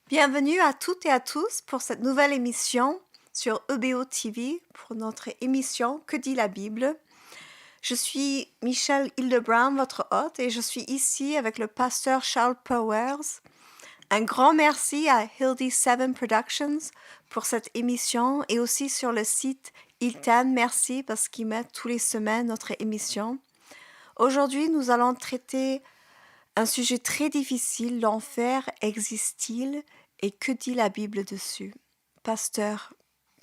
Bienvenue à toutes et à tous pour cette nouvelle émission sur EBO TV pour notre émission Que dit la Bible. Je suis Michelle Hildebrand, votre hôte, et je suis ici avec le pasteur Charles Powers. Un grand merci à Hildy Seven Productions pour cette émission et aussi sur le site Iltan. Merci parce qu'ils mettent tous les semaines notre émission. Aujourd'hui, nous allons traiter un sujet très difficile, l'enfer existe-t-il et que dit la Bible dessus? Pasteur,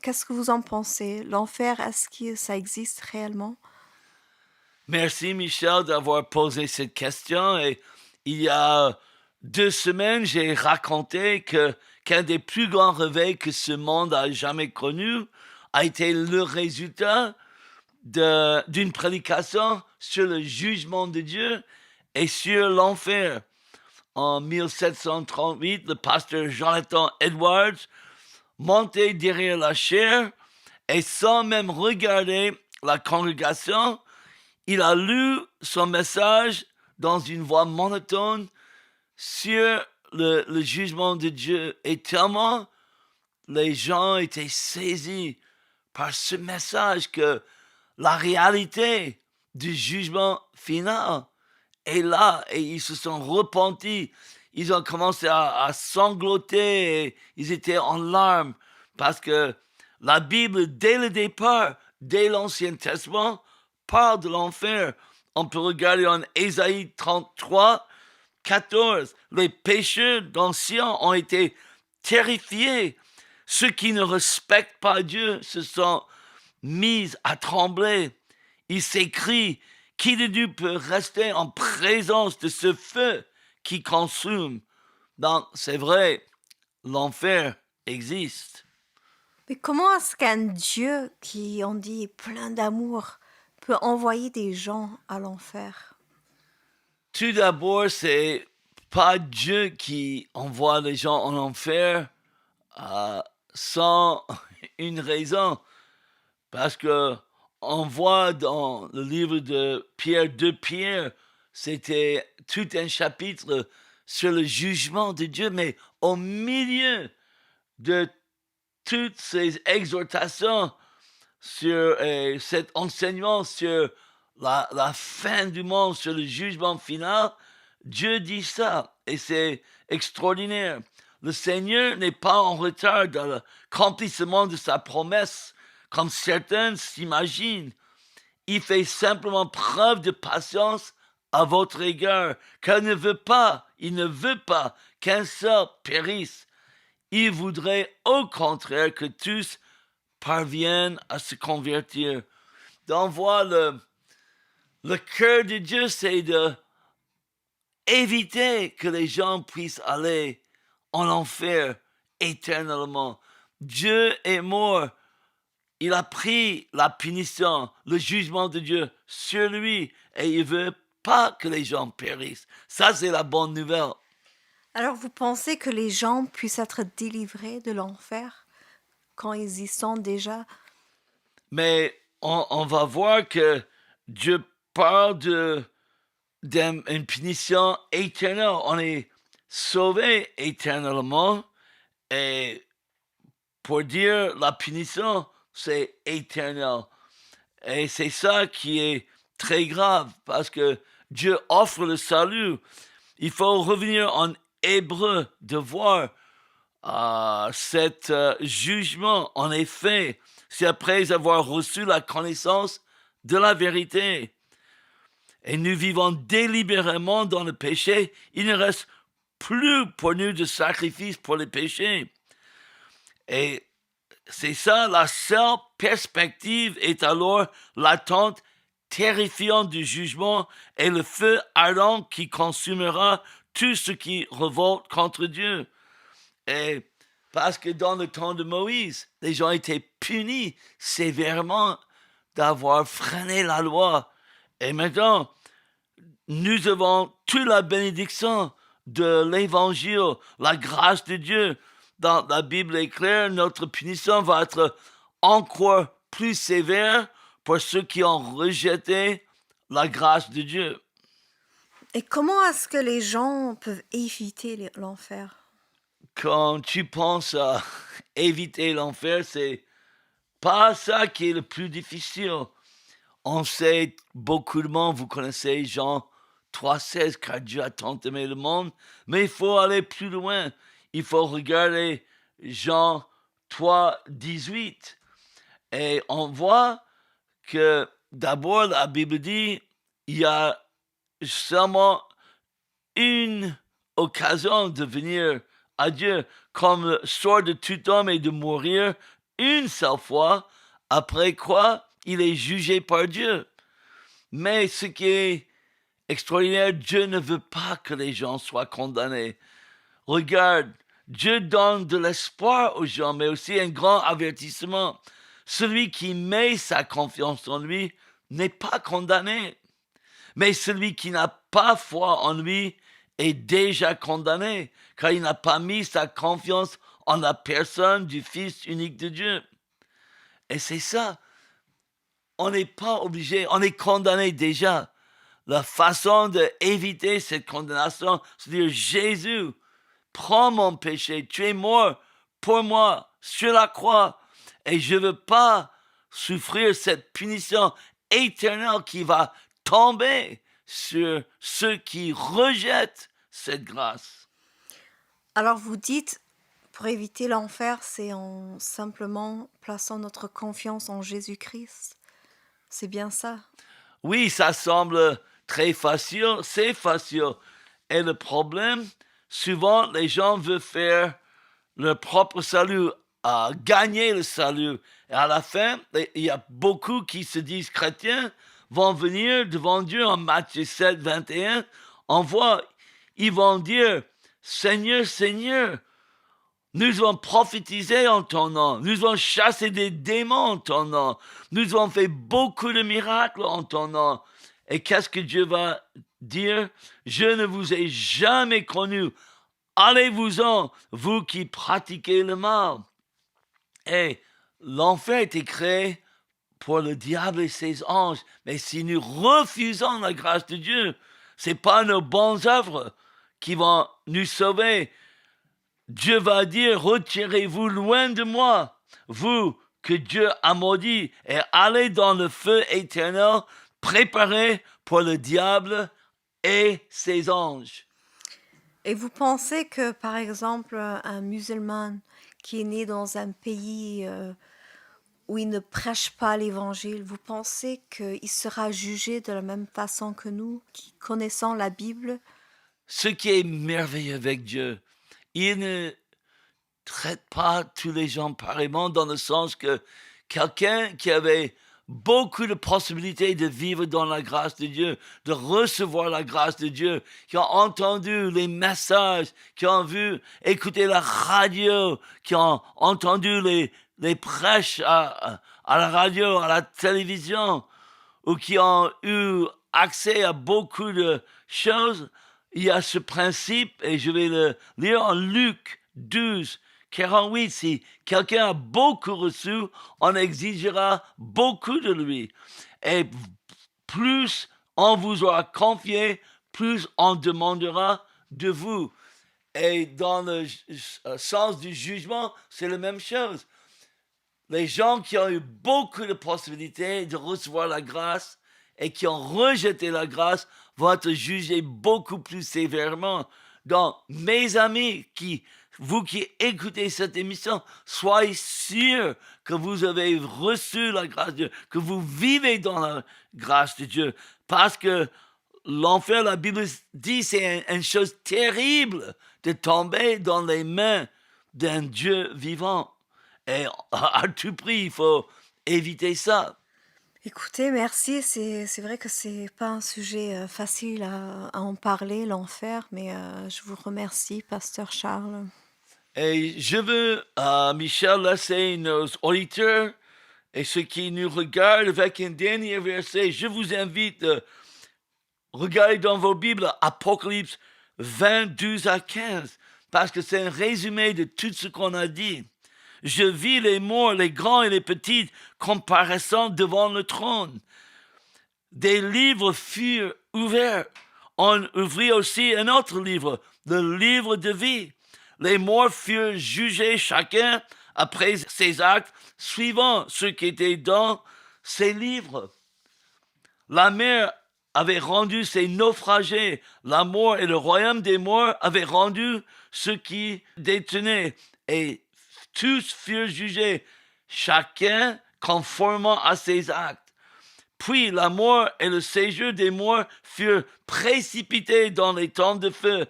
qu'est-ce que vous en pensez? L'enfer, est-ce que ça existe réellement? Merci Michel d'avoir posé cette question. Et il y a 2 semaines, j'ai raconté qu'un des plus grands réveils que ce monde a jamais connu a été le résultat d'une prédication sur le jugement de Dieu et sur l'enfer. En 1738, le pasteur Jonathan Edwards montait derrière la chaire et sans même regarder la congrégation, il a lu son message dans une voix monotone sur le jugement de Dieu. Et tellement les gens étaient saisis par ce message que la réalité du jugement final est là et ils se sont repentis. Ils ont commencé à sangloter et ils étaient en larmes parce que la Bible, dès le départ, dès l'Ancien Testament, parle de l'enfer. On peut regarder en Ésaïe 33, 14. Les pécheurs d'anciens ont été terrifiés. Ceux qui ne respectent pas Dieu se sont mis à trembler. Ils s'écrient, qui de Dieu peut rester en présence de ce feu qui consume? Donc, c'est vrai, l'enfer existe. Mais comment est-ce qu'un Dieu qui, on dit, est plein d'amour peut envoyer des gens à l'enfer? Tout d'abord, c'est pas Dieu qui envoie les gens en enfer sans une raison. Parce que on voit dans le livre de Pierre 2 Pierre, c'était tout un chapitre sur le jugement de Dieu, mais au milieu de toutes ces exhortations sur cet enseignement sur la fin du monde, sur le jugement final, Dieu dit ça et c'est extraordinaire. Le Seigneur n'est pas en retard dans l'accomplissement de sa promesse, comme certains s'imaginent. Il fait simplement preuve de patience à votre égard, car il ne veut pas qu'un seul périsse. Il voudrait au contraire que tous parviennent à se convertir. Donc voilà, le cœur de Dieu, c'est de éviter que les gens puissent aller en enfer éternellement. Dieu est mort. Il a pris la punition, le jugement de Dieu sur lui et il veut pas que les gens périssent. Ça, c'est la bonne nouvelle. Alors vous pensez que les gens puissent être délivrés de l'enfer quand ils y sont déjà? Mais on va voir que Dieu parle d'une punition éternelle. On est sauvé éternellement. Et pour dire la punition, c'est éternel. Et c'est ça qui est très grave parce que Dieu offre le salut. Il faut revenir en hébreu de voir cet jugement. En effet, c'est après avoir reçu la connaissance de la vérité. Et nous vivons délibérément dans le péché. Il ne reste plus pour nous de sacrifice pour les péchés. Et c'est ça, la seule perspective est alors l'attente terrifiante du jugement et le feu ardent qui consumera tout ce qui révolte contre Dieu. Et parce que dans le temps de Moïse, les gens étaient punis sévèrement d'avoir freiné la loi. Et maintenant, nous avons toute la bénédiction de l'évangile, la grâce de Dieu. Dans la Bible est claire, notre punition va être encore plus sévère pour ceux qui ont rejeté la grâce de Dieu. Et comment est-ce que les gens peuvent éviter l'enfer? quand tu penses à éviter l'enfer, c'est pas ça qui est le plus difficile. On sait, beaucoup de monde, vous connaissez Jean 3,16, car Dieu a tant aimé le monde, mais il faut aller plus loin. Il faut regarder Jean 3,18. Et on voit que d'abord, la Bible dit, il y a seulement une occasion de venir à Dieu, comme le sort de tout homme est de mourir une seule fois, après quoi il est jugé par Dieu. Mais ce qui est extraordinaire, Dieu ne veut pas que les gens soient condamnés. Regarde, Dieu donne de l'espoir aux gens, mais aussi un grand avertissement. Celui qui met sa confiance en lui n'est pas condamné. Mais celui qui n'a pas foi en lui est déjà condamné, car il n'a pas mis sa confiance en la personne du Fils unique de Dieu. Et c'est ça, on n'est pas obligé, on est condamné déjà. La façon d'éviter cette condamnation, c'est de dire Jésus, prends mon péché, tu es mort pour moi sur la croix, et je ne veux pas souffrir cette punition éternelle qui va tomber sur ceux qui rejettent cette grâce. Alors vous dites, pour éviter l'enfer, c'est en simplement plaçant notre confiance en Jésus-Christ. C'est bien ça. Oui, ça semble très facile, c'est facile. Et le problème, souvent, les gens veulent faire leur propre salut, à gagner le salut. Et à la fin, il y a beaucoup qui se disent chrétiens, vont venir devant Dieu en Matthieu 7, 21. On voit, ils vont dire, Seigneur, Seigneur, nous avons prophétisé en ton nom, nous avons chassé des démons en ton nom, nous avons fait beaucoup de miracles en ton nom. Et qu'est-ce que Dieu va dire? Je ne vous ai jamais connu. Allez-vous-en, vous qui pratiquez le mal. Et l'enfer a été créé pour le diable et ses anges. Mais si nous refusons la grâce de Dieu, c'est pas nos bonnes œuvres qui vont nous sauver. Dieu va dire, retirez-vous loin de moi, vous que Dieu a maudit, et allez dans le feu éternel, préparé pour le diable et ses anges. Et vous pensez que, par exemple, un musulman qui est né dans un pays où il ne prêche pas l'évangile, vous pensez qu'il sera jugé de la même façon que nous, qui connaissons la Bible? Ce qui est merveilleux avec Dieu, il ne traite pas tous les gens pareillement, dans le sens que quelqu'un qui avait beaucoup de possibilités de vivre dans la grâce de Dieu, de recevoir la grâce de Dieu, qui ont entendu les messages, qui ont vu, écouté la radio, qui ont entendu les prêches à la radio, à la télévision, ou qui ont eu accès à beaucoup de choses. Il y a ce principe, et je vais le lire en Luc 12, 48, si quelqu'un a beaucoup reçu, on exigera beaucoup de lui. Et plus on vous aura confié, plus on demandera de vous. Et dans le sens du jugement, c'est la même chose. Les gens qui ont eu beaucoup de possibilités de recevoir la grâce et qui ont rejeté la grâce vont être jugés beaucoup plus sévèrement. Donc, mes amis, vous qui écoutez cette émission, soyez sûrs que vous avez reçu la grâce de Dieu, que vous vivez dans la grâce de Dieu. Parce que l'enfer, la Bible dit, c'est une chose terrible de tomber dans les mains d'un Dieu vivant. Et à tout prix, il faut éviter ça. Écoutez, merci. C'est vrai que c'est pas un sujet facile à en parler, l'enfer, mais je vous remercie, Pasteur Charles. Et je veux, Michel, laisser nos auditeurs et ceux qui nous regardent avec un dernier verset. Je vous invite à regarder dans vos Bibles Apocalypse 20, 12 à 15, parce que c'est un résumé de tout ce qu'on a dit. Je vis les morts, les grands et les petits, comparaissant devant le trône. Des livres furent ouverts. On ouvrit aussi un autre livre, le livre de vie. Les morts furent jugés chacun après ses actes, suivant ce qui était dans ses livres. La mer avait rendu ses naufragés, la mort et le royaume des morts avaient rendu ceux qui détenaient, et tous furent jugés, chacun conformément à ses actes. Puis la mort et le séjour des morts furent précipités dans l'étang de feu.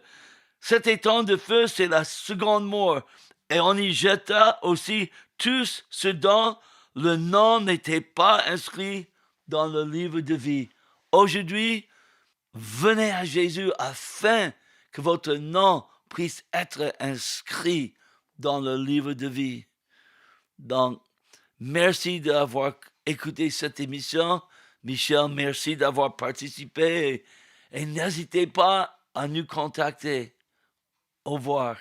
Cet étang de feu, c'est la seconde mort, et on y jeta aussi tous ceux dont le nom n'était pas inscrit dans le livre de vie. Aujourd'hui, venez à Jésus afin que votre nom puisse être inscrit dans le livre de vie. Donc, merci d'avoir écouté cette émission. Michel, merci d'avoir participé et n'hésitez pas à nous contacter. Au revoir.